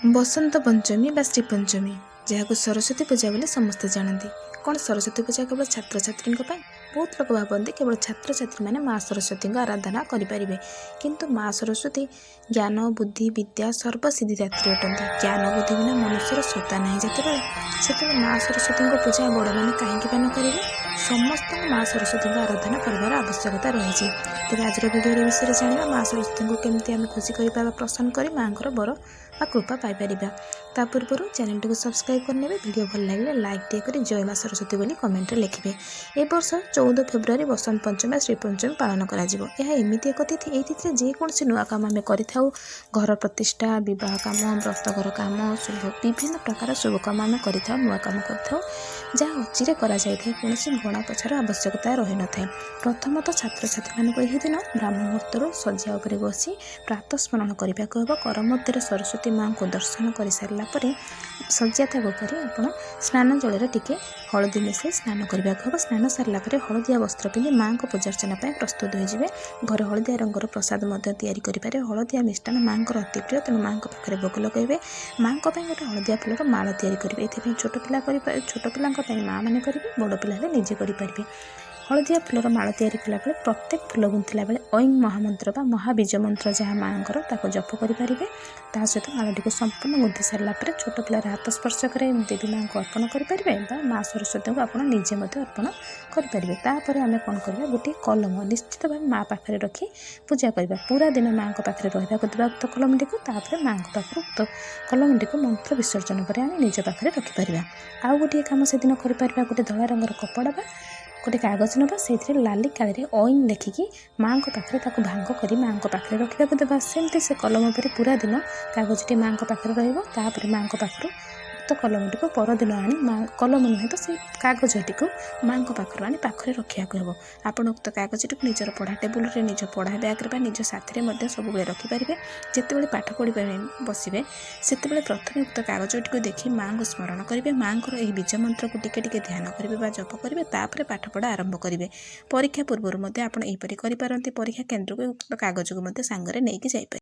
बसंत पंचमी बा श्री पंचमी जहाँ सरस्वती पूजा बोले समस्ते जानती। कौन सरस्वती पूजा केवल छात्र छात्री बहुत लोग भावती केवल छात्र छात्री मैंने माँ सरस्वती आराधना करें, किंतु माँ सरस्वती ज्ञान बुद्धि विद्या सर्वसिद्धिदात्री अटंती। ज्ञान बुद्धि बिना मनुष्यर सत्ता नहीं जिते माँ सरस्वती पूजा बड़ मैंने कहीं न करेंगे, समस्त माँ सरस्वती आराधना कर आवश्यकता रही। तेज आज भिडियो विषय जाना माँ सरस्वती को केमती आम खुशी कर प्रसन्न कर माँ बर कृपा पाइपर। ता पूर्व चैनल को सब्सक्राइब करने, वीडियो भल लगे लाइक टे कर जय माँ सरस्वती बोली कमेंट लिखे। ए वर्ष 14 फेब्रुआरी बसंत पंचमी श्री पंचमी पालन करमती एक तिथि। ये तिथि जेकोसी नुआ कम आम कर घर प्रतिष्ठा विवाह कम व्रतघर कम शुभ विभिन्न प्रकार शुभ कम आम कर नुआ कम कर जहाँ अचिरे कौन गणा पछार आवश्यकता रही न था। प्रथमतः छात्र छात्री मानक यह दिन ब्राह्म मुहूर्त शज्या उपर बसी प्रातः स्मरण करने को हम। कर मध्य सरस्वती माँ को दर्शन कर सारापर शज्या त्याग कर आप स्नान जल टिके हलदी मिसाई स्नान करने को हम। स्नान सारापर हलदिया वस्त्र पिंधि माँ को पूजार्चना प्रस्तुत होइजिबे। घर हलदिया रंगर प्रसाद करें। हलदिया मिष्टान माँ को अति प्रिय, तेणु माँ पाखे भोग लगे। माँ गोटे हलदिया फूलर माला करेंगे। ये छोट पिला माँ मैंने करेंगे, बड़ पिला निजे करेंगे। हलदिया फूलर माला तैयारी कला बेले प्रत्येक फूल गुंथिला बेले ऐं महामंत्र बा महाबीज मंत्र जहाँ माँकर ताको जप करेंगे। ता सहित मालाटी को संपूर्ण गुंथि सारापर छोट पिलार हाथ स्पर्श कर देवी माँ को अर्पण करेंगे। माँ सरस्वती को आप निजे अर्पण करेंगे। तापर आम कौन करवा गोटे कलम निश्चित भाव माँ पाखे रखी पूजा करवा। पूरा दिन माँ पाखे रहा देवा उक्त कलमटी को। तापर माँ पाखर उक्त कलमटी को मंत्र विसर्जन कर आम निज पाखे रखिपर। आउ गोटे कम से दिन कर गोटे धला रंगर कपड़ा बा गोटे कागज ना से लाली काली ऐं लिखिकी माँ पाखे भांग कर माँ पाखे रखा देवा। सेमती से कलम पर पूरा दिन कागजटी माँ पाखे रही माँ पाखर उक्त कलमटी को परदिन आनी माँ कलम नुहे तो से कागजटी को माँ पाखर आनी पाखे रखा हम। आपड़ उक्त कागजटी को निजर पढ़ा टेबुल में निज पढ़ा बैग्रे निज साथी में सब रखिपारे। जिते पाठ पढ़ी बसवे से प्रथम उक्त कागजटी को देखी माँ को स्मरण करेंगे। माँ को यह बीज मंत्र को टिके ध्यान करेंगे जप करेंगे। तापर पाठ पढ़ा आरंभ करेंगे। परीक्षा पूर्व आपड़ यहीपरि करेंगे। परीक्षा केन्द्र को उक्त कागज को सांगरे नहीं जाइपर।